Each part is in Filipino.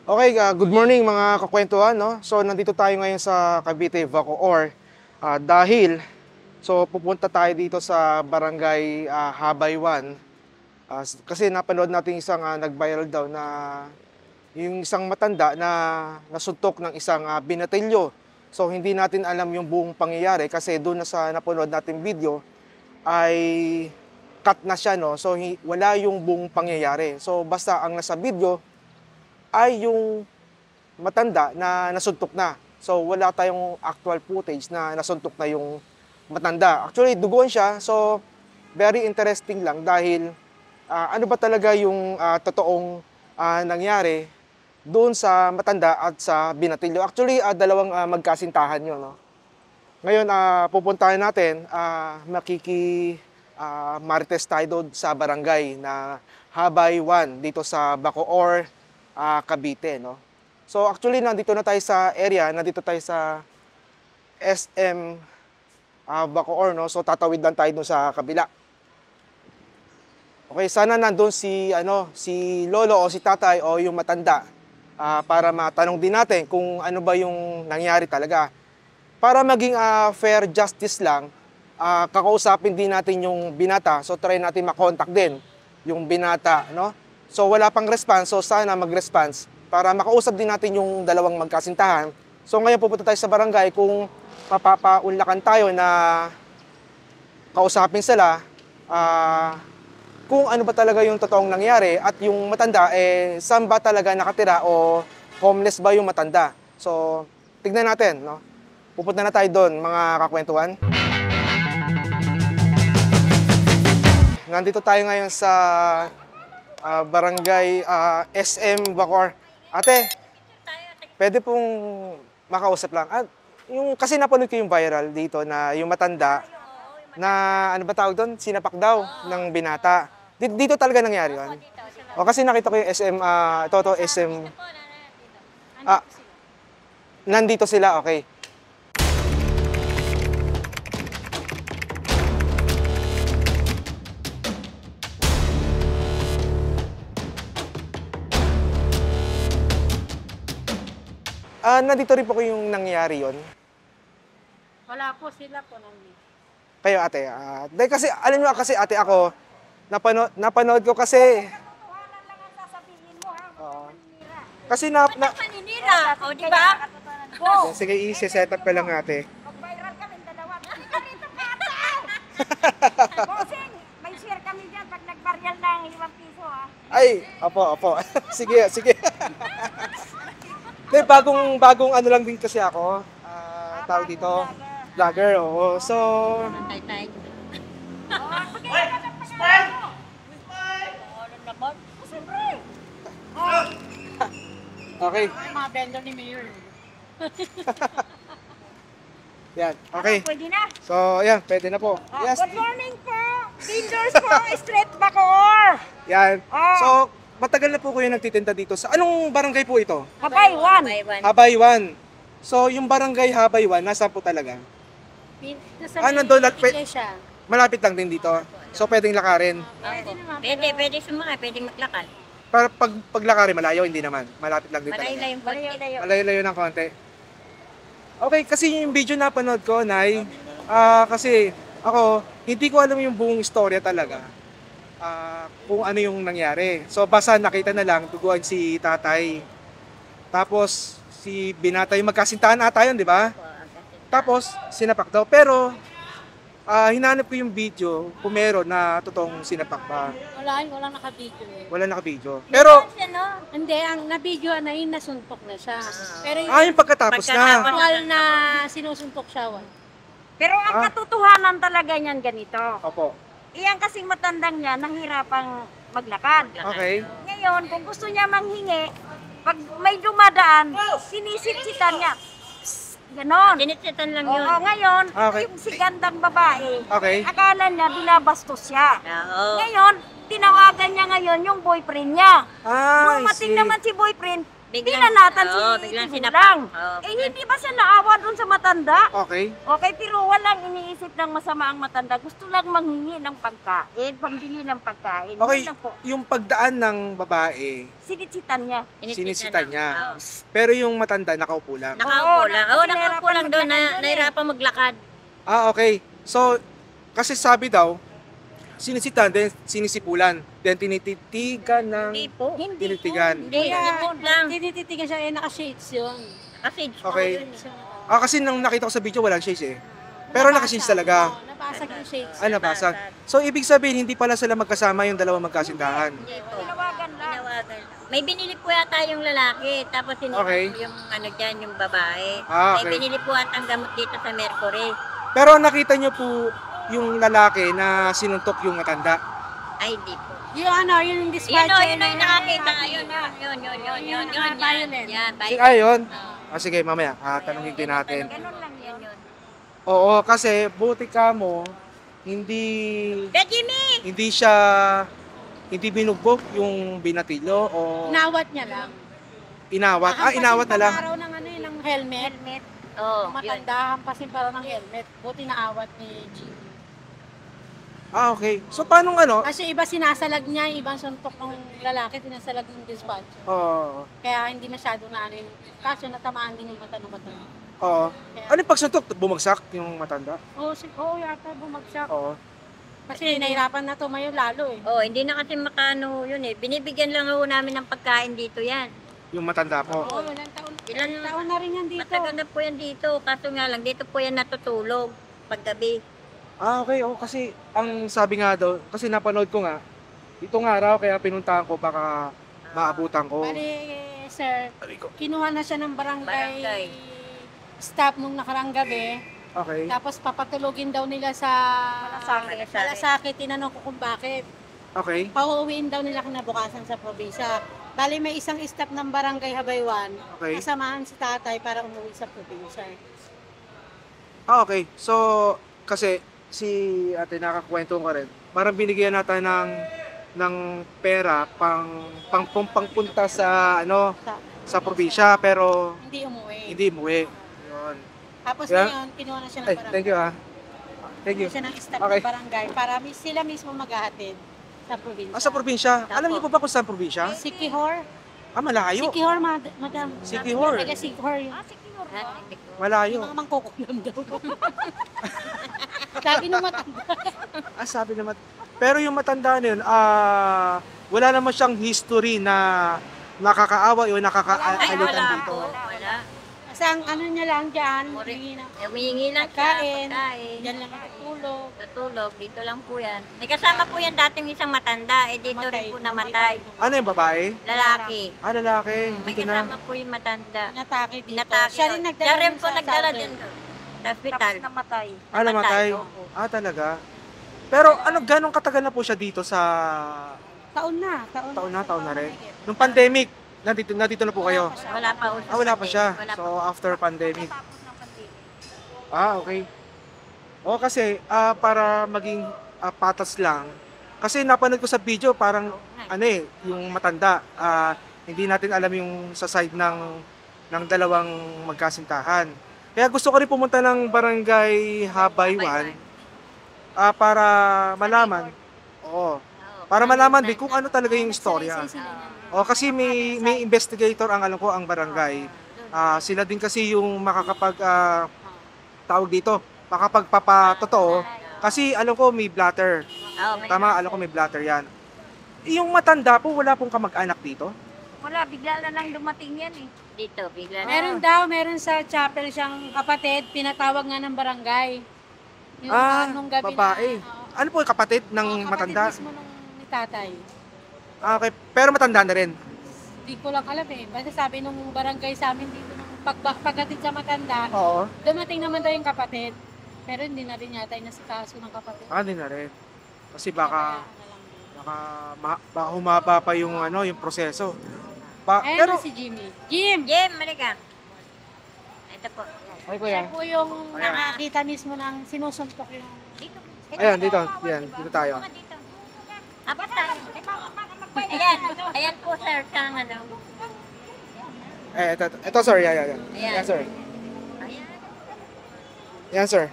Okay, good morning mga kakwentuhan, no? So, nandito tayo ngayon sa Cavite, Bacoor, dahil pupunta tayo dito sa Barangay Habaywan. Kasi napanood natin isang nag-viral daw na yung isang matanda na nasuntok ng isang binatilyo. So, hindi natin alam yung buong pangyayari kasi doon na sa napanood natin video ay cut na siya, no? So, wala yung buong pangyayari. So, basta ang nasa video ay yung matanda na nasuntok na. So wala tayong actual footage na nasuntok na yung matanda. Actually, duguan siya. So very interesting lang dahil ano ba talaga yung totoong nangyari doon sa matanda at sa binatilyo. Actually, dalawang magkasintahan yun. No? Ngayon, pupuntahan natin, marites tayo doon sa barangay na Habay 1 dito sa Bacoor, Cavite. No? So actually, nandito na tayo sa area, nandito tayo sa SM Bacoor, no? So tatawid lang tayo dun sa kabila. Okay, sana nandun si lolo o si tatay o yung matanda para matanong din natin kung ano ba yung nangyari talaga. Para maging fair justice lang, kakausapin din natin yung binata. So try natin makontak din yung binata, no? So wala pang response, so sana mag-response para makausap din natin yung dalawang magkasintahan. So ngayon pupunta tayo sa barangay kung mapapaunlakan tayo na kausapin sila kung ano ba talaga yung totoong nangyari at yung matanda saan ba talaga nakatira o homeless ba yung matanda. So tignan natin, no? Pupunta na tayo doon, mga kakwentuhan. Nandito tayo ngayon sa barangay SM Bacoor. Ate, pwede pong makausap lang. Kasi napanood ko yung viral dito na yung matanda na ano ba tawag doon? Sinapak daw ng binata. Dito talaga nangyari yun? O kasi nakita ko yung SM, SM. Nandito sila, okay. Nandito rin po yung nangyari yon. Wala po, sila po nandito. Kayo ate, dahil kasi, alam nyo kasi ate ako, napanood ko kasi, Katotohanan lang ang sasabihin mo, ha? Maninira. kasi Maninira, o di ba? sige, i-set up ka lang ate. Mag-viral kami dalawa. Ka rito, bata! Bossing, may share kami dyan pag nag-viral ng 5 piso, ha? Ay, opo. Sige. Dahil bagong ano lang din kasi ako, tawag dito, vlogger, oo. So, Tay-tay. Magkaya ka ng pangalan mo. Ano naman? Siyempre. okay. Mga vendor ni Mayor. Yan, okay. Pwede na. So, yan, pwede na po. Yes. Good morning po. Vendors po, Street Bacoor. Yan. So, matagal na po kayo nagtitinda dito sa, anong barangay po ito? Habaywan. Habaywan. So, yung barangay Habaywan, nasaan po talaga? Nandun, malapit lang din dito. So, pwedeng lakarin. Pwede sa mga, pwedeng maglakad. Para paglakarin, malayo, hindi naman. Malapit lang din talaga. Malayo-layo yung konti. Malayo-layo ng konti. Okay, kasi yung video na panood ko, Nay, kasi ako, hindi ko alam yung buong istorya talaga. Kung ano yung nangyari. So, basta nakita na lang, duguan si tatay. Tapos, si binata, yung magkasintahan ata yun, di ba? Tapos, sinapak daw. Pero, hinanap ko yung video, kung meron na totoong sinapak pa. Walang naka-video eh. Wala naka-video. Pero, Hindi, ang na-video na yun, nasuntok na siya. Pero yung pagkatapos na. actual na sinusuntok siya, wala. Pero ang katotohanan talaga niyan ganito. Opo. Iyan kasing matandang niya, nahirapang maglakad. Okay. Ngayon, kung gusto niya manghingi, pag may dumadaan, sinisitsitan niya. Psst, ganon. Sinititan lang Oo, yun. ngayon, Okay. yung si gandang babae, Okay. akala niya binabastos siya. Oo. Ngayon, tinawagan niya ngayon yung boyfriend niya. Ah, I Dumating see. naman si boyfriend, Pinanatan si biglang Tigulang. sinapak. Oo, Eh, hindi ba siya naawa doon sa matanda? Okay. Okay, pero walang iniisip ng masama ang matanda. Gusto lang manghingi ng pagkain, pambili ng pagkain. Okay, Yun lang po. yung pagdaan ng babae, Sinitsitan niya. sinisita niya. Oo. Pero yung matanda, nakaupo lang. Nakaupo lang. Oo, kasi nakaupo lang doon. nahirapan Nahirapan maglakad. Ah, okay. So, kasi sabi daw, sinisitan, then sinisipulan, then tinititigan ng Hindi po. tinitigan. Hindi, sinipon lang. Tinititigan siya, naka-shades yun. Kasi, Okay. Kasi nang nakita ko sa video, walang shades eh. Pero nakashades talaga. Oo, nabasag yung shades. Ah, nabasag. So, ibig sabihin, hindi pala sila magkasama yung dalawang magkasintahan. hindi po. Tinawagan lang. Tinawagan. May binili po yata yung lalaki, tapos Okay. yung ano dyan, yung babae. Ah, May okay. binili po at ang gamot dito sa Mercury. Pero nakita nyo po yung lalaki na sinuntok yung matanda. Ay, di po. Yung ano, yung dispatcher. Yun o, yung nakakita. Yun. Violent. Yan, Ayun. Ah, sige, mamaya. Tanungin din natin. Ganun lang yun. Oo, kasi buti ka mo, hindi Kaya Jimmy! hindi binugbog yung binatilyo o Inawat niya lang. inawat. Ah, inawat na lang. Araw ng ano yun, ng helmet. Oo, yun. Matanda, hampasin para ng helmet. Buti naawat ni Jimmy. Ah, okay. So, paano ano? Kasi iba sinasalag niya, yung ibang suntok ng lalaki, sinasalag ng dispatcher. Oo. Kaya hindi masyado na ano yung kaso natamaan din yung mata ng matanda. Oo. Ano yung pagsuntok? Bumagsak yung matanda? Oo, yata bumagsak. Oo. Kasi nahirapan na tumayo lalo eh. Oh, hindi na kasi makano yun eh. Binibigyan lang ako namin ng pagkain dito yan. Yung matanda po. Oo, ilang taon. Ilan Taon na rin yan dito. Matagal na po yan dito. Kaso nga lang, dito po yan natutulog paggabi. Ah, okay. Oh, kasi ang sabi nga daw, kasi napanood ko nga, itong araw kaya pinuntahan ko baka maabutan ko. Bali, sir, Sabi ko, kinuha na siya ng barangay, Barangay. staff nung nakaraang gabi. okay. Tapos papatulogin daw nila sa Malasakit. Malasakit. Tinanong ko kung bakit. Okay. Pauuwiin daw nila kinabukasan sa probinsya. Bali, may isang staff ng barangay Habaywan. Okay. Kasamahan si tatay para umuwi sa probinsya. Ah, okay. So, kasi si ate nakakwento ko rin, parang binigyan natin ng pera pangpunta sa sa probinsya pero Hindi umuwi. hindi umuwi. Yun. Tapos Yeah. ngayon, kinuha na siya ng Ay, barangay. thank you ah. Thank you. Kinuha siya ng staff Okay. ng barangay para sila mismo maghahatid sa probinsya. Ah, sa probinsya. Alam niyo po ba kung saan probinsya? Sikihor? Ah, malayo. Sikihor, madam. Sikihor. Taga Sikihor yun. Malayo. Yung mga mangkukulam daw. Sabi nung matanda. Ah, sabi naman. Pero yung matanda na yun, wala naman siyang history na nakakaaway o Ay, nakakaalitan wala dito. po. Wala. Kasi ang ano niya lang dyan, Mori. humingi ng Humihingi lang Pagkain. siya. Pagkain. dyan lang natutulog. Tutulog. Dito lang po yan. May kasama po yan dating isang matanda. Eh, dito rin po namatay. Ano yung babae? Lalaki. Ah, lalaki. May Dito na. kasama po yung matanda. Natake dito. Natake. Siya rin nagdala Siya rin dun po sa nagdala Southern. din doon. Sa hospital. Tapos namatay. Ah, namatay. Opo. Ah, talaga. Pero ano, ganong katagal na po siya dito sa Taon na. taon na rin? Nung pandemic, nandito na po kayo? Wala pa. Ah, wala pa siya. Wala So, pa. after pandemic. Tapos ng pandemic. Ah, okay. O kasi, para maging patas lang, kasi napanood ko sa video, parang, yung matanda, hindi natin alam yung sa side ng dalawang magkasintahan. Kaya gusto ko rin pumunta ng barangay Habaywan, para malaman, oo, para malaman din kung ano talaga yung istorya. O kasi may investigator ang alam ko ang barangay. Sila din kasi yung makakapag tawag dito, makapagpapatotoo. Kasi alam ko may blatter. Oo, may- Tama, alam ko may blatter yan. Yung matanda po, wala pong kamag-anak dito? Wala, bigla na lang dumating yan eh. Dito, bigla na. Meron daw, meron sa chapel siyang kapatid, pinatawag nga ng barangay. Yung nung gabi babae. na, Ano po yung kapatid ng kapatid matanda? mismo nung ni tatay. Okay, pero matanda na rin. Hindi ko lang alam eh. Basta sabi nung barangay sa amin dito, nung pagkatid sa matanda, Oo. dumating naman daw yung kapatid. Pero hindi na rin yata yung nasikaso ng kapatid. Hindi na rin. Kasi baka, Kaya, ano lang yun. baka humaba pa yung yung proseso. Ayan Pero, na si Jimmy. Jim! Jem, malika. Ito po. ay Siya kuya. po yung Ayan. nakakita mismo ng sinusuntok yung... Dito. Ayan, dito. Yan, dito tayo. Dito. Apat tayo. Ayan. Ayan po, sir. Kang ano. Ito sir, yan. Ayan. Yan sir. Ayan. Yan sir.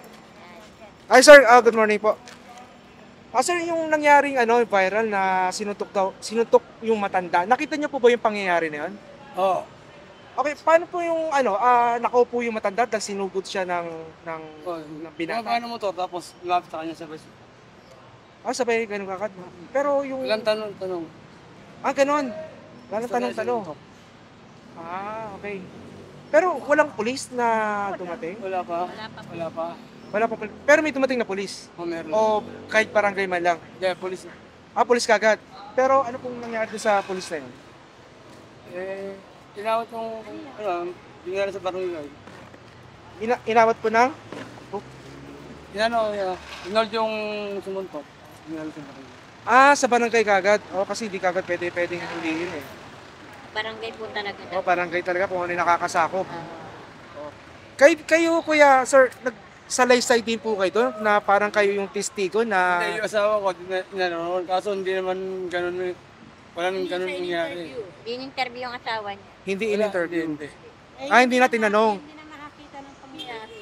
Ay sir, good morning po. Sir, yung nangyaring viral na sinuntok yung matanda. Nakita niyo po ba yung pangyayari na yun? Oo. Okay, paano po yung nakaupo yung matanda dahil sinugod siya ng binata? Paano motor tapos lapit sa kanya sa bus. Sabay ganun kakad. Pero yung... Ilang tanong. Ganun. Walang tanong-tanong. Okay. Pero walang pulis na dumating? Wala pa. Wala pa pulis. Pero may dumating na pulis? Meron. O kahit barangay man lang? Yeah, police. Pulis kagad. Pero ano pong nangyari doon sa pulis na yun? Tinawat yung, binigyan sa barangay. Inawat po ng? Inold yung sumuntok. Binigyan sa barangay. Sa barangay kagad. Kasi di kagad pwedeng huliin eh. Barangay po talaga. Barangay talaga kung ano yung nakakasakop. Kayo kuya, sir, salaysay din po kayo doon na parang kayo yung testigo na... Hindi, yung asawa ko, nanonood. Kaso hindi naman ganun, walang ganun nangyari. In-interview yung asawa niya. Hindi in-interview. Hindi. Hindi na tinanong. Hindi na nakakita ng pangyayari.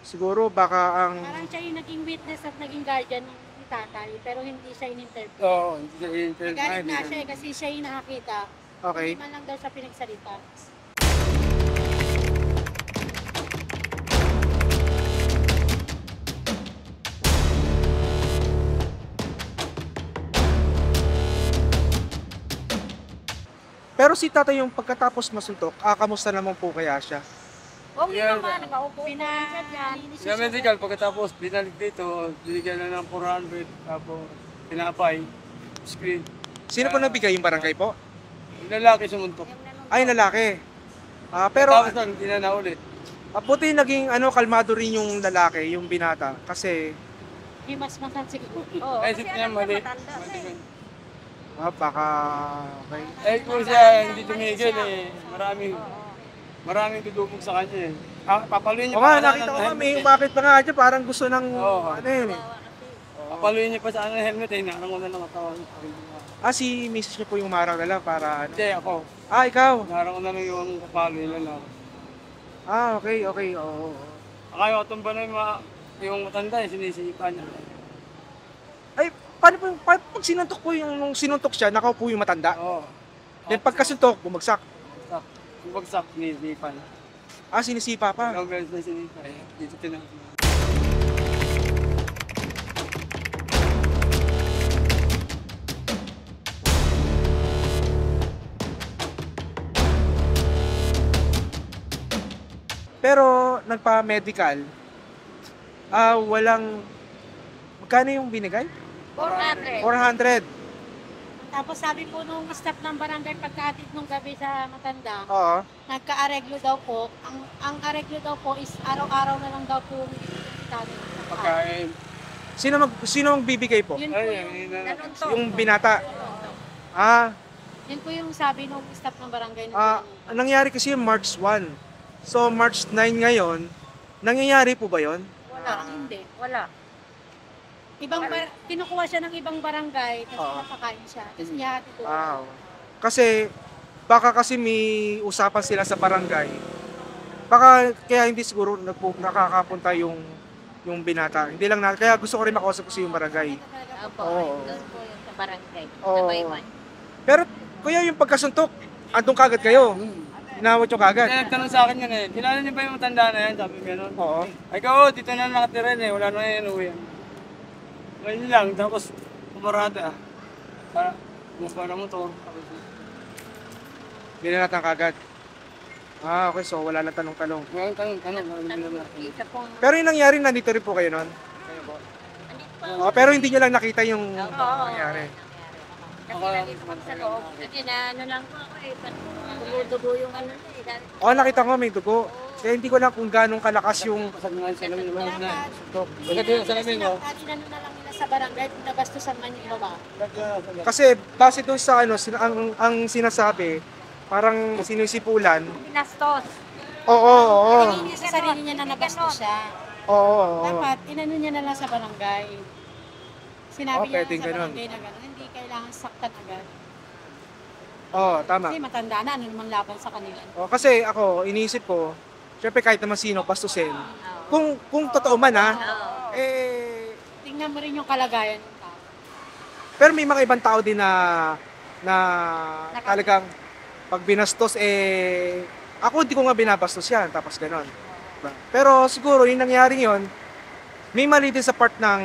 Siguro baka ang... Parang siya yung naging witness at naging guardian ni tatay, pero hindi siya in-interview. Oo, hindi siya in-interview. Nagalit na siya kasi siya yung nakakita. Okay. Hindi man lang daw siya pinagsalita. Pero si tatay yung pagkatapos masuntok, kamusta naman po kaya siya? Okay Yeah. naman, nakaupo din siya dyan. Sa medical, pagkatapos binalik dito, binigyan na ng 400, tapos pinapay, screen. Sino po nabigay yung barangay po? Yung lalaki sumuntok. Ay, lalaki. Pero Tapos lang, hindi na naulit. buti naging kalmado rin yung lalaki, yung binata. Kasi Himas-masan siguro. Oo, Ay, kasi isip niya alam mo, mali. matanda siya eh. baka... Okay. Kung siya hindi tumigil maraming dudubog sa kanya eh. Papaluin niya O nga, pa nakita ko ng nga, may helmet. umakit pa nga dyan, parang gusto ng... Oo. Yun eh. Papaluin niya pa sa ng helmet eh, narang ko na lang katawan. Si Mrs. niyo po yung marang na lang para... Hindi ako, Ikaw? narang ko na lang yung papaluin na lang. Okay. Oo. Akayo tumba na yung matanda eh, sinisipa niya. Ay, paano po, pag sinuntok po nung sinuntok siya, nakaupo yung matanda? Oo. Then pagkasuntok, bumagsak. Bagsak, sinisipa niya. Sinisipa pa. Ilang beses na sinipa eh, dito tinawag. Pero nagpa-medical, walang... Magkano yung binigay? 400. 400. Tapos sabi po nung staff ng barangay pagkaatid nung gabi sa matanda, Oo. nagka-areglo daw po. Ang areglo daw po is araw-araw na lang daw po yung Pagkain. Sino ang bibigay po? Yun po Ay, yung, Ganun to. Yung binata. yun po yung sabi nung staff ng barangay. Ang nangyari kasi yung March 1. So March 9 ngayon, nangyayari po ba yon? Wala, hindi. Wala. Kinukuha siya ng ibang barangay, tapos Oo. napakain siya. Tapos niya ito. Kasi baka kasi may usapan sila sa barangay. Baka kaya hindi siguro nakakapunta yung binata. Hindi lang kaya gusto ko rin makausap kasi yung barangay. Opo, Oo. doon po yung sa barangay. Oo. Sa Baywan. Pero kuya yung pagkasuntok, andun kagad kayo. Inawat yung kagad. Kaya nagtanong sa akin yun eh, kilala niyo ba yung matanda na yan? Sabi ko gano'n. Oo. Ay ko, dito na nakatira eh, wala na yung uwi. Ngayon lang, tapos pumarada. Para motor. Binanatan kagad. Okay, so wala na tanong-tanong. Ngayon, tanong. Isa pong... Pero yung nangyari, nandito rin po kayo nun? Pero hindi nyo lang nakita yung nangyari. Kasi nandito kami sa loob. Kasi na ano lang po ako eh. Dugo yung ano eh. Nakita ko may dugo. Kaya hindi ko lang kung ganong kalakas yung... Pasag nga yung salamin naman na. suntok. Bakit yung salamin ko? Inano na lang nila sa barangay, pinabastusan man yung baba. Kasi base doon sa ang sinasabi, parang sinisipulan. Pinastos. Oo. Hindi sa sarili niya na nabastos siya. Oo. Dapat, inano niya na lang sa barangay. Sinabi niya pwedeng sa ganun. barangay na gano'n, hindi kailangan saktan agad. Oo, tama. Kasi matanda na, ano naman laban sa kanila. O, kasi ako, iniisip ko, syempre kahit naman sino, bastusin. Kung totoo man ha, eh, Tingnan mo rin yung kalagayan ng tao. pero may mga ibang tao din na talagang pag binastos, eh, ako hindi ko nga binabastos yan, tapos ganon. Diba? Pero siguro yung nangyari yon, may mali din sa part ng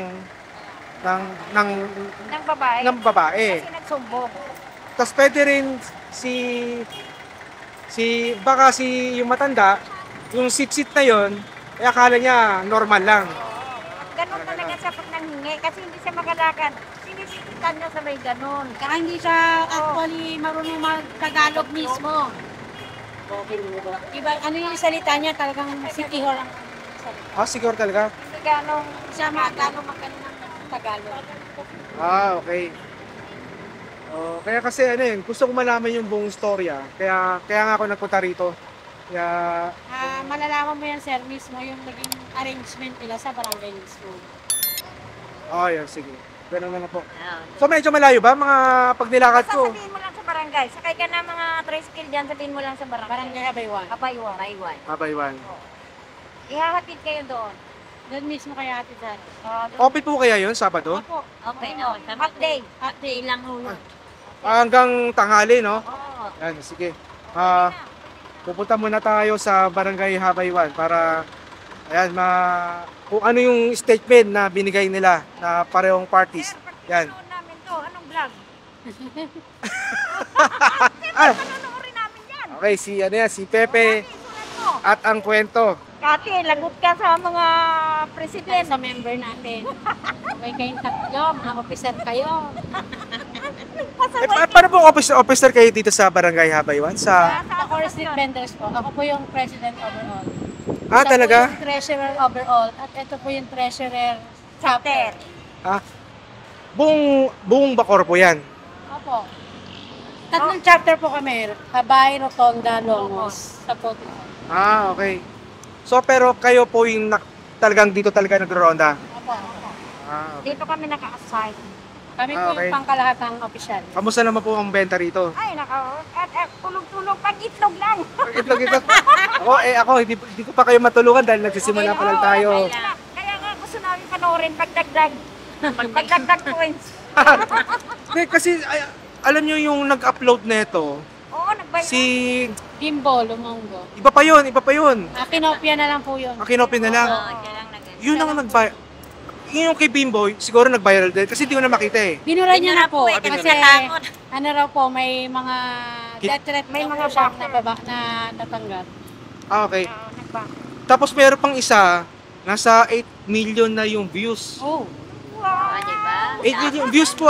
Ng babae. babae. Kasi nagsumbong. Tapos pwede rin baka yung matanda, yung sit-sit na yon, eh akala niya normal lang. Ganon talaga siya pag nanghingi. Kasi hindi siya magalakad. Sinisikitan niya sa may ganon. Kaya hindi siya actually marunong mag-Tagalog mismo. Iba, ano yung salita niya, talagang city hall ang salita. Ah, siguro talaga? Hindi ganong Hindi siya magkano magkano ng Tagalog. Ah, okay. Oh, kaya kasi ano yun, gusto ko malaman yung buong storya. Kaya nga ako nagpunta rito. Kaya, Malalaman mo yan, sir, mismo yung naging arrangement nila sa barangay mismo. yun, sige. Ganun na po. So medyo malayo ba mga pag nilakad ko? sasabihin mo lang sa barangay. Sakay ka na mga tricycle dyan, sabihin mo lang sa barangay. Barangay Abaywan. Abaywan. Abaywan. Ihahatid kayo doon. Doon mismo kaya ate dyan. Open po kaya yun, Sabado? Opo. Okay, no. Half day. Update lang ho yun. Hanggang tanghali, no? Oo. Yan, sige. Pupunta muna tayo sa Barangay Habaywan para ayan, kung ano yung statement na binigay nila na parehong parties. Yan. Panonood namin to. Anong vlog? Ah, Panonoodin namin yan. okay, si Pepe at ang kwento. Kati, lagot ka sa mga Yan president. sa member natin. May kayong tatlo, mga officer kayo. Paano po officer kayo dito sa Barangay Habaywan? Ako street vendors po. Ako po yung president overall. Ah, Siya po talaga? yung treasurer overall. At ito po yung treasurer chapter. Buong Bacor po yan. Opo. Tatlong chapter po kami. Habay, Rotonda, Longos. Sa po. Ah, okay. So, pero kayo po yung talagang dito talaga nagro-ronda? Opo. Ah, okay. Dito kami naka-assign. Kami po Okay. yung pangkalahatang opisyal. Kamusta naman po ang benta rito? Ay, tulog-tulog. Pag-itlog lang. Itlog. Ako, hindi ko pa kayo matulungan dahil nagsisimula pa lang tayo. Kaya nga gusto namin panoorin pagdagdag. Pagdagdag points. Hindi, kasi alam nyo yung nag-upload nito, Oo, nagbayad. si... Gimbo, Lumongo. Iba pa yun. Kinopia na lang po yun. Akinopin na lang. Diyan lang nag- Yun ang yung kay Bimboy, siguro nag-viral din kasi hindi ko na makita eh. Binura niya na po. Kasi Kasi natakot. ano raw po, may mga death threat May na mga po siya backer. na baba na natanggap. Ah, okay. Nagbayad. Tapos meron pang isa, nasa 8 million na yung views. Oh, Ah, di ba? 8 million views po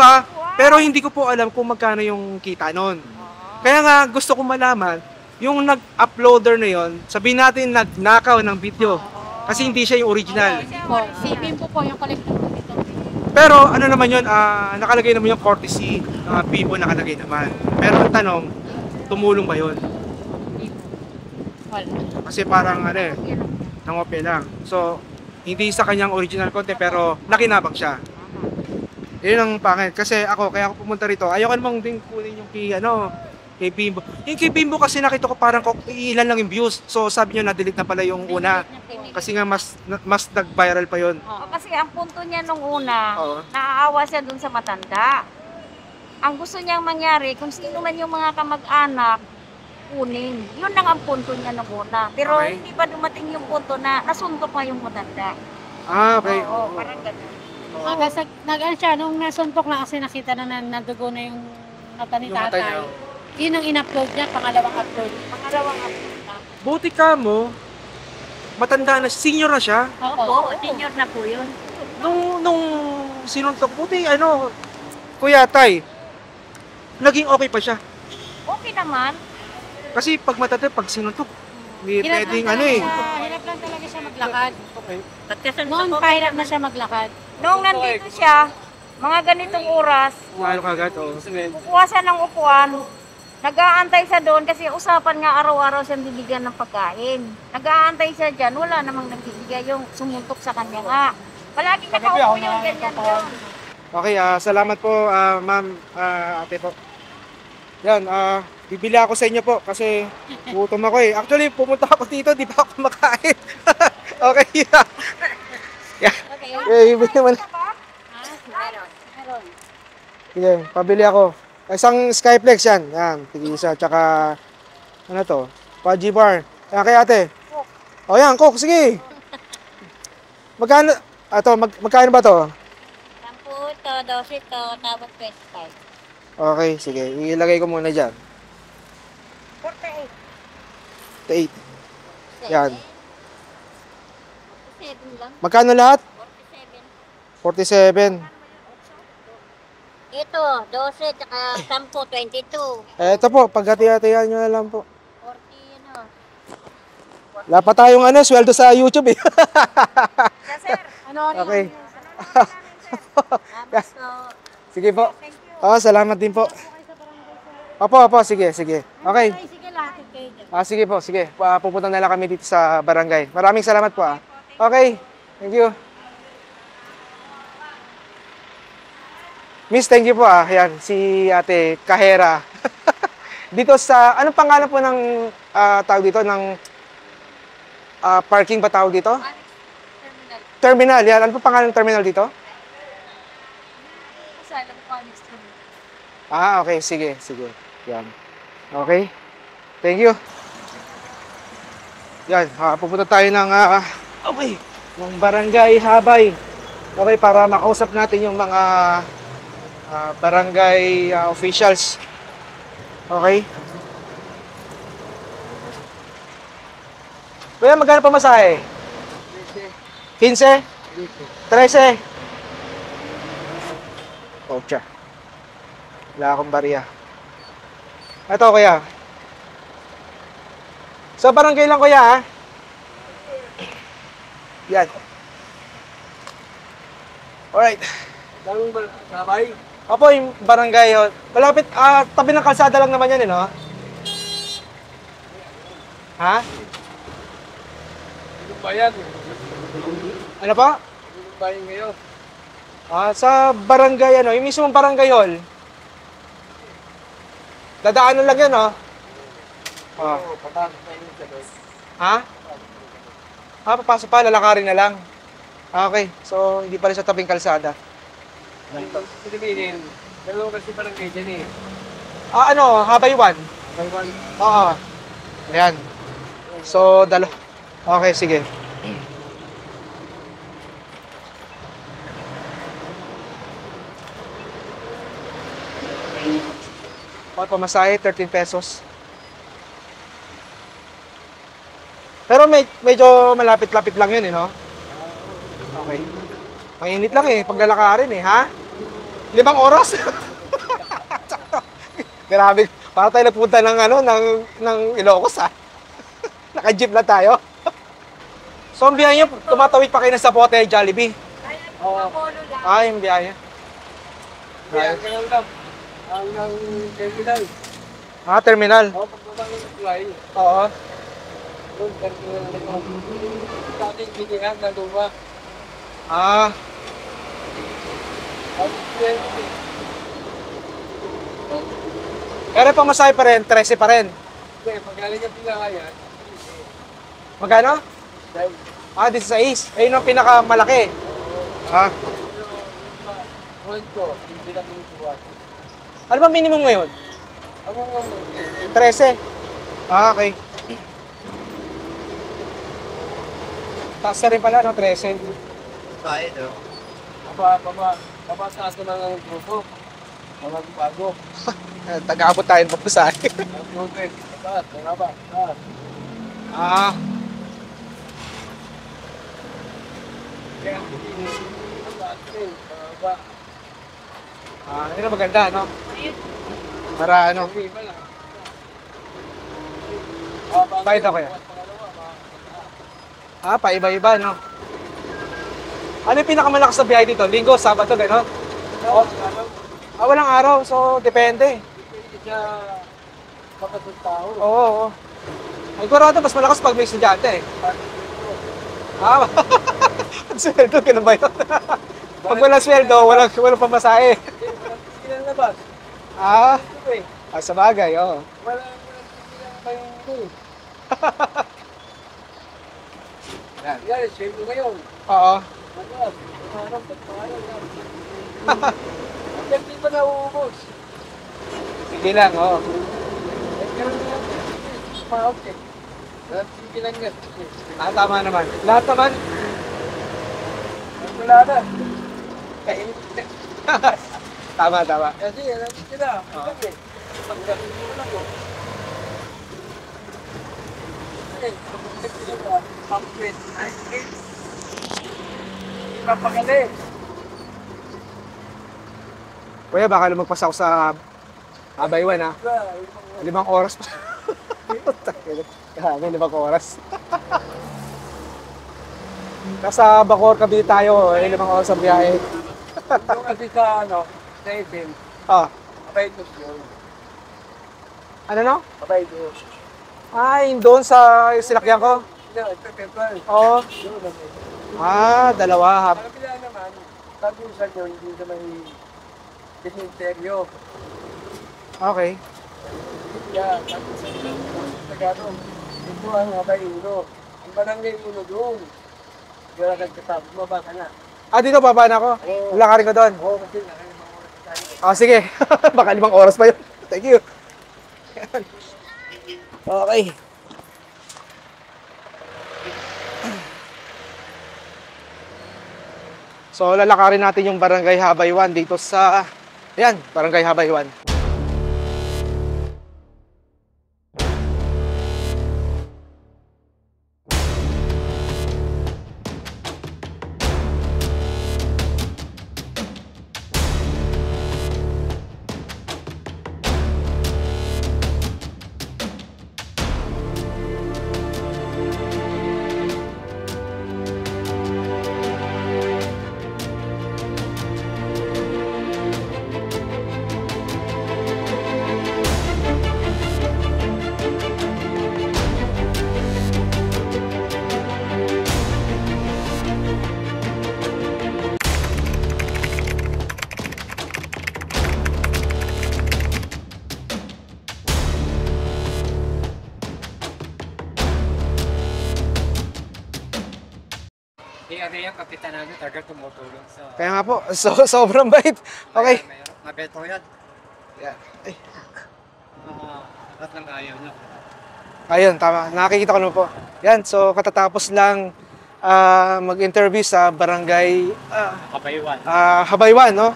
pero hindi ko po alam kung magkano yung kita nun. Kaya nga gusto ko malaman, yung nag-uploader na yon, sabihin natin nagnakaw ng video. Kasi hindi siya yung original. po. Si Bimbo po yung collector po dito. Pero ano naman yun, nakalagay naman yung courtesy, Bibo nakalagay naman. Pero ang tanong, tumulong ba yun? Wala. Kasi parang nangopya lang. So, hindi sa kanyang original content pero nakinabang siya. Yun ang pangit. Kasi kaya ako pumunta rito, ayoko namang din kunin yung kay Bimbo. Yung kay Bimbo kasi nakita ko parang ilan lang yung views. So, sabi nyo na-delete na pala yung una. Kasi nga mas nag-viral pa yun. Kasi ang punto niya nung una, Oo. naaawa siya dun sa matanda. Ang gusto niyang mangyari, kung sino man yung mga kamag-anak, kunin. Yun lang ang punto niya nung una. Pero Okay. hindi pa dumating yung punto na nasuntok pa yung matanda. Ah, okay. Oo, parang ganun. Nag-ano siya, nung nasuntok na kasi nakita na nadugo na yung mata ni Yung mata tatay. niya. Yun ang in-upload niya, pangalawang upload. Pangalawang upload na. Buti ka mo, matanda na, senior na siya. Oo. Oo, senior na po yun. Nung sinuntok, buti Kuya Tay, naging okay pa siya. Okay naman. Kasi pag matanda, pag sinuntok, hindi Hirap pwedeng lang talaga siya maglakad. Okay. Pagkasunod Noon, ko, pahirap na siya maglakad. Nung nandito siya, mga ganitong oras, Ano kagad, kukuha siya ng upuan, nag-aantay siya doon kasi usapan nga araw-araw siyang bibigyan ng pagkain. Nag-aantay siya dyan, wala namang nagbibigay yung sumuntok sa kanya nga. Palagi nakaupo yung ganyan yun. Okay, salamat po, ma'am, ate po. Yan, bibili ako sa inyo po kasi gutom ako eh. Actually, pumunta ako dito, di pa ako makain. Okay, yeah. Yeah. Okay, bibili mo na. Sige, pabili ako. Isang Skyflex yan. Yan, tig-isa. Tsaka, ano to? Paji bar. Yan kay ate. O yan, Coke, sige. Magkano? Magkano ba to? 10 to, 12 to, tapos 25. Okay, sige. Ilagay ko muna dyan. 48. Yan. 7 lang. Magkano lahat? 47. 47. Ito, 12, tsaka 10, 22. Eto po, paghati-hatihan nyo na lang po. 40, ano. Wala pa tayong sweldo sa YouTube eh. Okay. Tapos so, Sige po. Salamat din po. Opo, sige. Okay. Sige, lahat kayo dyan. Sige po, sige. Pupunta na lang kami dito sa barangay. Maraming salamat po Okay, thank you. Miss, thank you po Yan, si Ate Kahera. Dito sa, anong pangalan po ng tawag dito? Ng parking ba tawag dito? Terminal. Yan, ano po pangalan ng terminal dito? Okay, sige. Yan. Okay. Thank you. Yan, pupunta tayo ng ng Barangay Habay. Okay, para makausap natin yung mga barangay officials. Okay? Kuya, magkano pamasahe? 15? 13? Ocha. Wala akong bariya. Ito, kuya. Sa barangay lang, kuya, Yan. Alright. Daming sabay. Opo, yung barangay. Malapit, tabi ng kalsada lang naman yan, no? Ha? Yung bayan. Ano pa? Yung bayan ngayon. Sa barangay, yung mismong barangay hall. Dadaanan lang yan, no? Patasok na yun sa doon. Ha? Papasok pa, lalakarin na lang. Okay, so hindi pala sa tabing kalsada. Pilipinin. Dalawa kasi barangay dyan eh. Habay 1. Taiwan. Oo. Ayan. So, Okay, sige. Pamasahe, 13 pesos. Pero medyo malapit-lapit lang yun, no? Okay. Ang init lang paglalakarin ha? 5 oras? Grabe, para tayo nagpunta ng Ilocos Naka-jeep na tayo. So, ang biyahe nyo, tumatawid pa kayo ng Zapote, Jollibee? Yung biyahe. Kaya ganun lang. Hanggang terminal. Terminal. Pagbaba ng supply. Oo. Doon, terminal na ito. Sa ating binihan na luma. Pero pamasahe pa rin, 13 pa rin. Hindi, pagaling ang pinakayan. Magkano? 16. Ayun ang pinakamalaki. Point ko, hindi lang yung buwan. Ano ba minimum ngayon? Ako nga mo. 13. Okay. Taas na rin pala, 13. Tayo, no? Babasa ito ng grupo. Mga bago. Taga-abot tayo ng papasahe. Ang grupo, taas, ano ba? Taas. Kaya, ang taas rin, ba? Yun ang maganda, no? Para Iba lang. Pakita ko yan. Paiba-iba, no? Ano yung pinakamalakas na biyahe dito? Linggo, Sabado, gano'n? Walang araw, so depende. Hindi siya makatong tao. Oo. Sigurado, mas malakas pag may estudyante. Sweldo, ganun ba yun? Pag walang sweldo, walang pamasahe. Ilan na ba? Sa bagay, oo. Wala kayo ito. Yan, shame mo ngayon. Oo. Harap, pagpahalan yan. Hanggang di pa nauubos. Sige lang, oo. Okay. Sige lang yan. Tama naman. Lahat naman. Wala na. Tama. Kasi alam ko sila. Okay. Pagdating mo lang ko. Okay. Pag-quit. Ipapakali. Kuya, baka lumagpas ako sa Habaywan, ha? 5 oras pa. Grabe, 5 oras. Nasa Bacoor, Cavite tayo. 5 oras ang biyahe. Yung kasi sa sa itin, Ah, abay dos yun. ano no? Abay dos. Ay, doon sa sinakyan ko. Hindi, ito pepper. Oo. Yun naman. Dalawa. Ang kabila naman, sabi ko sa inyo, hindi naman dininteryo. Okay. Kaya, sabi ko sa inyo, Tagalog, ito ang abay uno. Ang barangay uno doon. Kaya nagkatabi mo, baka na. Dito baba na ako. Lalakarin ko doon. Oo, kasi nakalimutan tayo. Sige. Baka 5 oras pa yun. Thank you. Okay. So, lalakarin natin yung Barangay Habaywan dito sa... Ayan, Barangay Habaywan. Yung kapitan namin, taga tumutulong sa... Kaya nga po, sobrang bait. Okay. Mabeto yan. Yan. Ay. Lahat ng ayaw niya. Ayun, tama. Nakikita ko naman po. Yan, so katatapos lang mag-interview sa Barangay Kabaywan. Habaywan, no?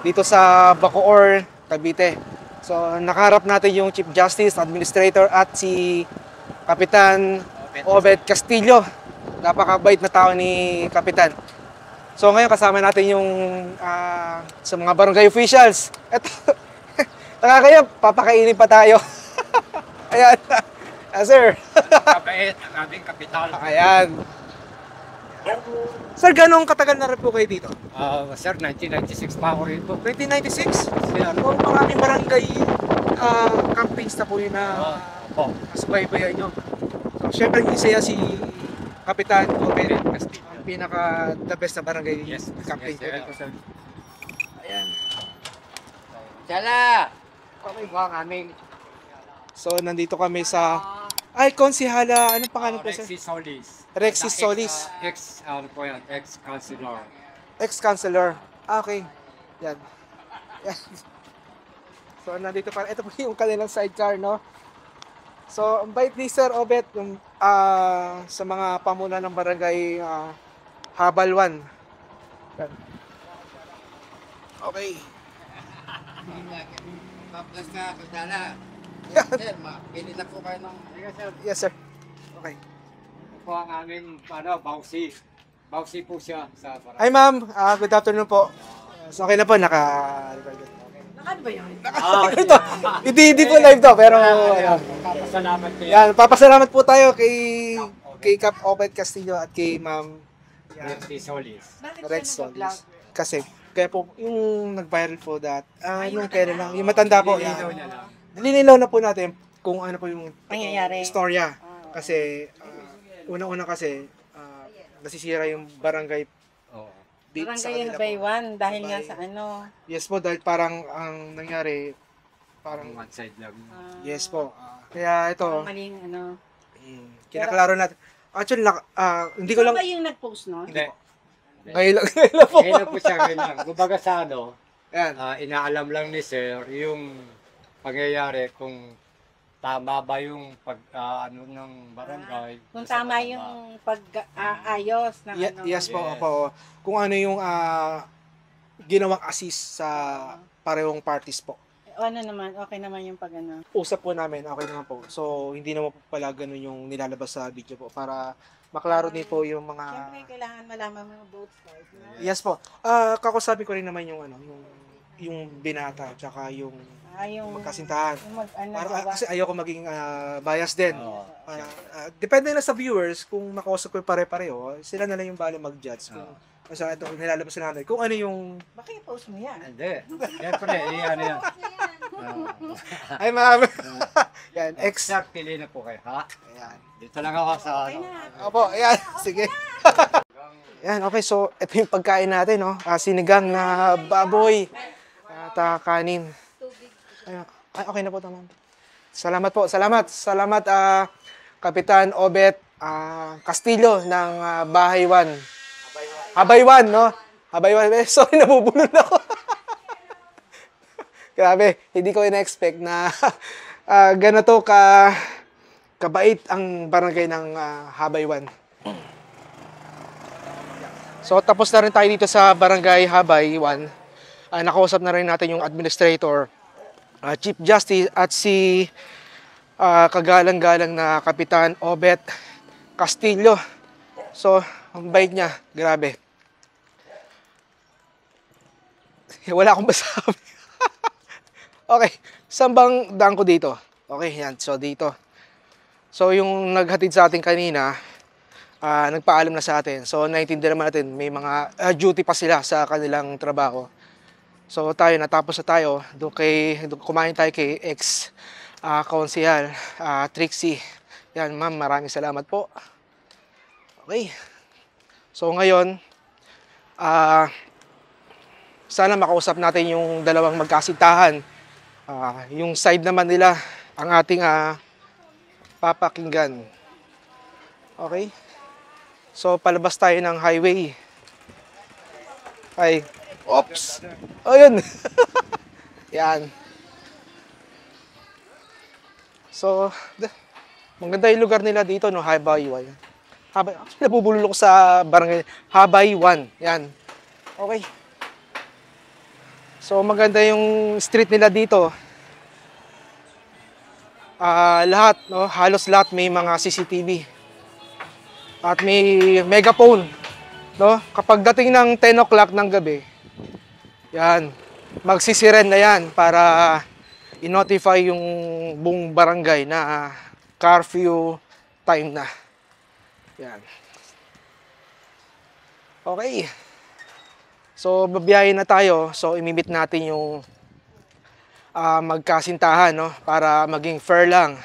Dito sa Bacoor, Cavite. So, nakaharap natin yung Chief Justice, Administrator at si Kapitan Obed Castillo. Napakabait na tao ni Kapitan. So, ngayon kasama natin yung sa mga barangay officials. Eto, nakakaya, papakainin pa tayo. Ayan. Sir. Kabait, ang aming kapital. Ayan. Sir, ganong katagal na rin po kayo dito? Sir, 1996 pa ako rito. 1996? So, maraming barangay campaigns na po yun na nasubaybayan nyo. So, syempre, isa si Kapitan Obed Castillo, ang pinaka-the best na barangay campaign po dito, sir. Ayan. Sala! Okay po ang aming... So, nandito kami sa... Ay, Konsihala. Anong pangalan po, sir? Rexy Solis. Rexy Solis. Ex-councilor. Ex-councilor. Okay. Yan. Yan. So, nandito pa. Ito po yung kanilang sidecar, no? So, ang bait ni Sir Obet yung, sa mga pamuna ng barangay Habalwan. Yan. Okay. Tapos na, kasala. Sir, mapili na po kayo ng... Yes, sir. Okay. Ito po ang aming, Bausi. Bausi po siya sa barangay. Hi, ma'am. Good afternoon po. So, okay na po. Naka-record. Nakano ba yun? Ito. Hindi po live to, pero... Papasalamat kayo. Yan, papasalamat po tayo kay Cap Obed Castillo at kay Ma'am Rexy Solis. Rex Solis. Kasi, kaya po, yung nag-viral po yung kailan lang, yung matanda po, Nilinaw niya lang. nilinaw na po natin kung ano po yung Nangyayari. istorya. Kasi, unang-una kasi, nasisira yung barangay Oo. dito sa Barangay kanila po. Habaywan dahil nga Habay. sa ano. Yes po, dahil parang ang nangyari, Parang, one side lang. yes po. Kaya ito, Maling ano. kinaklaro natin. Actually, hindi ko Ikaw lang, ba yung nag-post, no? Hindi. ngayon lang, ngayon lang po. Ngayon po siya, ngayon lang. Kumbaga sa ano, Yan. inaalam lang ni Sir yung pangyayari kung tama ba yung ano ng barangay. Kung tama yung pag-ayos ng ano. Yes po, Yes. opo. Kung ano yung ginawang assist sa parehong parties po. Ano naman, okay naman yung pag ano. Usap po namin, okay naman po. So, hindi naman po pala ganun yung nilalabas sa video po para maklaro din po yung mga... Siyempre, kailangan malaman mo both sides. No? Yes po. Kakusabi ko rin naman yung ano, yung binata tsaka yung Yung magkasintahan. Yung ano, Kasi ayoko maging bias din. Oo. Depende na sa viewers kung makausap ko yung pare-pareho, sila na lang yung bali mag-judge kung sa ito nilalabas na natin. Kung ano yung baka i-post mo yan. Hindi. Siyempre, ano yan. ay marami. Yan, Exact, pili na po kayo, ha? Ayan. Dito lang ako sa ano. Opo, ayan. Sige. Ayan, okay. So, ito yung pagkain natin, no? Sinigang na baboy at kanin. Ayan. Ay, okay na po, tama. Salamat po. Salamat, Kapitan Obet Castillo ng Bahay 1. Habaywan, no? Habaywan. Sorry, nabubulol ako. Grabe, hindi ko ina-expect na ganito kabait ang barangay ng Habaywan. So, tapos na rin tayo dito sa barangay Habaywan. Nakausap na rin natin yung administrator, Chief Justice at si kagalang-galang na Kapitan Obet Castillo. So, ang bait niya, grabe. Wala akong masabi. Okay, saan bang daan ko dito? Okay, yan. So, dito. So, yung naghatid sa atin kanina, nagpaalam na sa atin. So, naiintindihan naman natin, may mga duty pa sila sa kanilang trabaho. So, tayo, natapos na tayo. Doon kumain tayo kay ex-konsehal, Trixie. Yan, ma'am, maraming salamat po. Okay. So, ngayon, sana makausap natin yung dalawang magkasintahan. Yung side naman nila, ang ating papakinggan. Okay? So, palabas tayo ng highway. Ay, oops! Oh, yun! Yan. So, maganda yung lugar nila dito, no? Habaywan. Actually, nabubulol ko sa barangay Habaywan. Yan. Okay. So, maganda yung street nila dito. Lahat, no? Halos lahat may mga CCTV. At may megaphone, no? Kapag dating ng 10 o'clock ng gabi, yan, magsisiren na yan para i-notify yung buong barangay na curfew time na. Yan. Okay. So, babiyahin na tayo. So, imimit natin yung magkasintahan, no? Para maging fair lang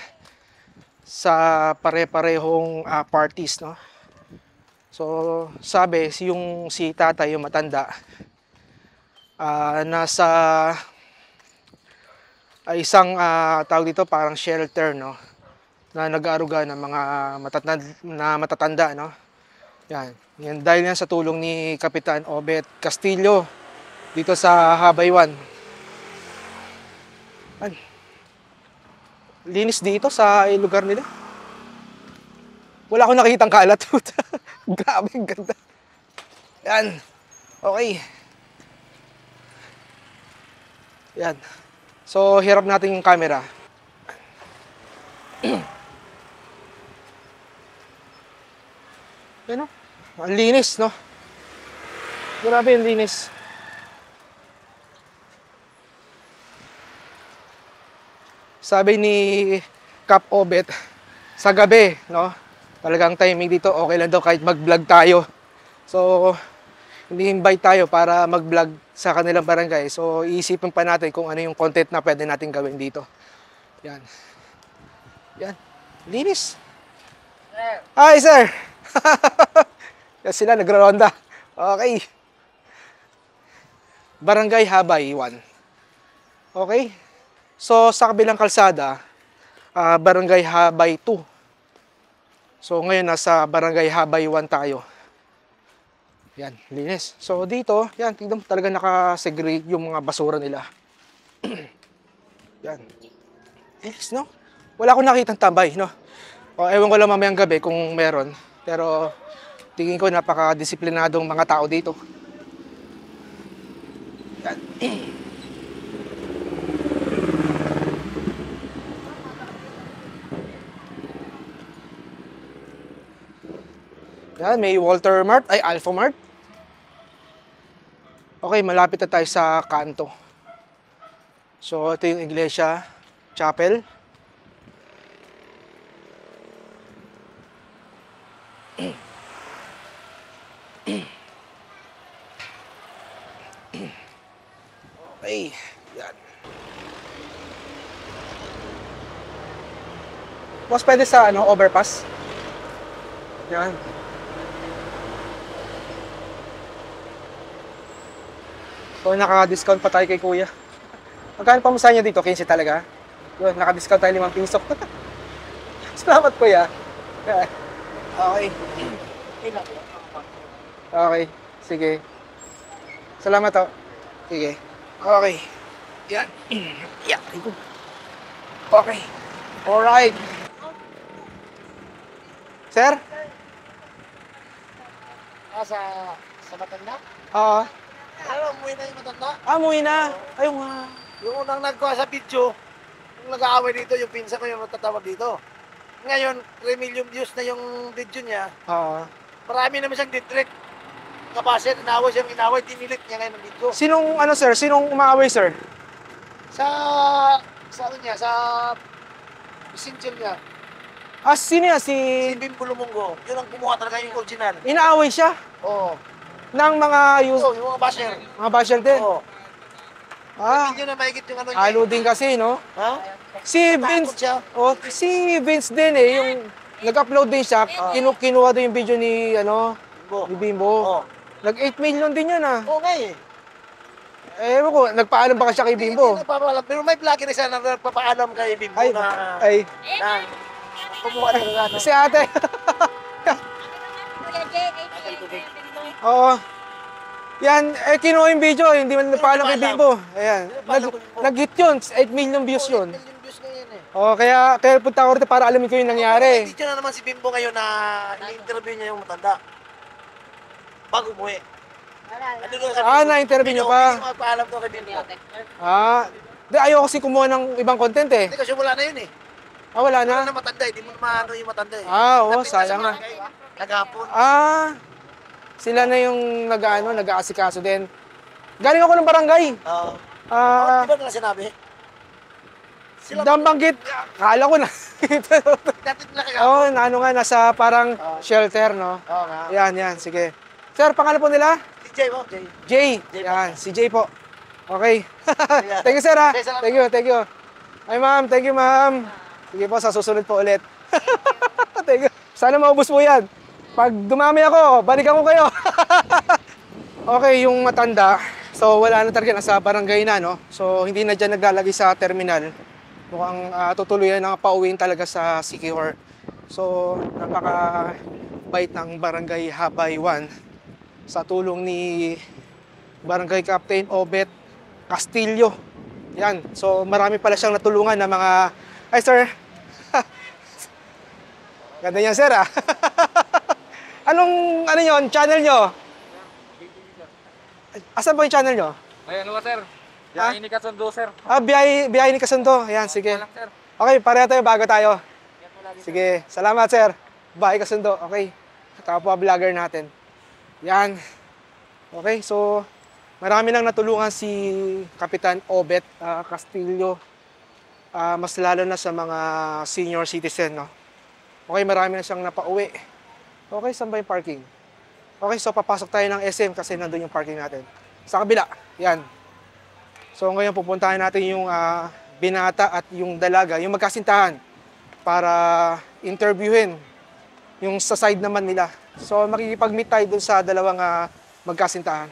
sa pare-parehong parties, no? So, sabi, si tatay, yung matanda, nasa isang tawag dito, parang shelter, no? Na nag-aaruga ng mga matatanda, no? Yan. Yan dahil yan sa tulong ni Kapitan Obet Castillo dito sa Habaywan. Linis dito sa lugar nila. Wala akong nakikitang kalat. Grabe, ang ganda. Yan. Okay. Yan. So, hirap natin yung camera. Yan, no? Ang linis, no? Grabe yung linis. Sabi ni Cap Obet, sa gabi, no? Talagang timing dito, okay lang daw kahit mag-vlog tayo. So, hindi invite tayo para mag-vlog sa kanilang barangay. So, iisipin pa natin kung ano yung content na pwede natin gawin dito. Yan. Yan. Linis. Hi, sir! Yan sila, nagra-ronda. Okay. Barangay Habaywan. Okay. So, sa kabilang kalsada, Barangay Habay 2. So, ngayon nasa Barangay Habay 1 tayo. Yan, linis. So, dito, yan, tignan mo talaga naka-segregate yung mga basura nila. Yan. Linis, no? Wala akong nakitang tambay, no? O, ewan ko lang mamayang gabi kung meron. Pero, tingin ko napaka-disiplinadong mga tao dito. Yan. Yan, may Walter Mart, ay Alpha Mart. Okay, malapit na tayo sa kanto. So, ito yung iglesia, chapel. Okay, yan. Mas pwede sa overpass. Yan. So, naka-discount pa tayo kay kuya. Magkano pa mo sa inyo dito? 15 talaga? Yun, naka-discount tayo 5 piso. Salamat kuya. Okay. Okay, sige. Salamat to. Sige. Okay. Yan. Yan. Okay. Alright. Sir? Sa matanda? Oo. Ano, umuwi na yung matanda? Umuwi na. Ayun nga. Yung unang nagkuha sa video, yung nag-aaway dito, yung pinsa ko yung natatawag dito. Ngayon, 3 million views na yung video niya. Oo. Marami naman siyang district. Kapasit, inaway siyang inaway, dinilit niya ngayon ng video. Sinong, sir? Sinong umaaway, sir? Sa ano niya, sa messenger niya, Sino yan? si Bim Bulumonggo, yun ang kumuha talaga yung original. Inaaway siya Oo. ng mga Oo, yung mga basher. mga basher din. Oo. Ah, Hindi na mahigit yung ano niya. halo din kasi, no? Ha? Si Takot Vince, siya. si Vince din yung nag-upload din siya. Kinuha din yung video ni, Bimbo. ni Bimbo. Oo. Nag 8 million din yun, ah. Oo nga eh. Ewan ko, nagpaalam ba siya kay Bimbo? Hindi nagpapaalam. Pero may vlogger isa na nagpapaalam kay Bimbo Ay, na kumuha ng ano. si ate. Kuya Jay, Oo. Yan, kinuha yung video, hindi man nagpaalam kay Bimbo. Ayan, nag-hit yun, 8 million views yun. Million views ngayon eh. Oo, kaya punta ko rito para alamin ko yung nangyari. Dito na naman si Bimbo ngayon na ini-interview niya yung matanda. Bago umuwi. Ano doon sabi ko, Na-interview niyo Hindi pa. ko magpaalam to kay Bimbo. Di, ayoko kasi kumuha ng ibang content eh. Hindi kasi wala na yun eh. Wala Wala na. na matanda eh. Di mo maano yung matanda eh. Oo, Napinta sa sayang na. barangay, Naghapon. Sila na yung nag-aasikaso din. Galing ako ng barangay. Oo. Ah, Di ba nila sinabi? Sila dambanggit, kala ko na. dati nila kaya. Oo, nasa parang shelter, no? Oo nga. Yan, sige. Sir, pangalan po nila? Si Jay mo, Jay. Jay. Jay po. Yan, si Jay po. Okay. Thank you, sir, ha? Jay, salamat. Thank you. Ay, ma'am. Thank you, ma'am. Sige po, sa susunod po ulit. Thank you. Sana maubos po yan. Pag dumami ako, balikan ko kayo. Okay, yung matanda. So, wala na talaga. Nasa barangay na, no? So, hindi na dyan naglalagay sa terminal. Mukhang tutuluyan na pauwiin talaga sa Siquijor. So, napaka-bait ng Barangay Habay 1 sa tulong ni Barangay Captain Obet Castillo. Yan. So, marami pala siyang natulungan na mga... Ay, sir. Ganda niyan, sir, ah. Ano yun? Channel nyo? Asan po yung channel nyo? Ay, ano ba, sir? Biyahe ni Kasundo, sir. Biyahe ni Kasundo. Ayan, sige. Lang, sir. Okay, pareho tayo, bago tayo. Sige, salamat, sir. Biyahe Kasundo. Okay. Kapwa vlogger natin. Yan. Okay, so marami nang natulungan si Kapitan Obet Castillo. Mas lalo na sa mga senior citizen, no? Okay, marami na siyang napauwi. Okay, saan ba yung parking? Okay, so papasok tayo ng SM kasi nandun yung parking natin. Sa kabila, yan. So ngayon pupuntahan natin yung binata at yung dalaga, yung magkasintahan para interviewin yung sa side naman nila. So makikipag-meet tayo dun sa dalawang magkasintahan.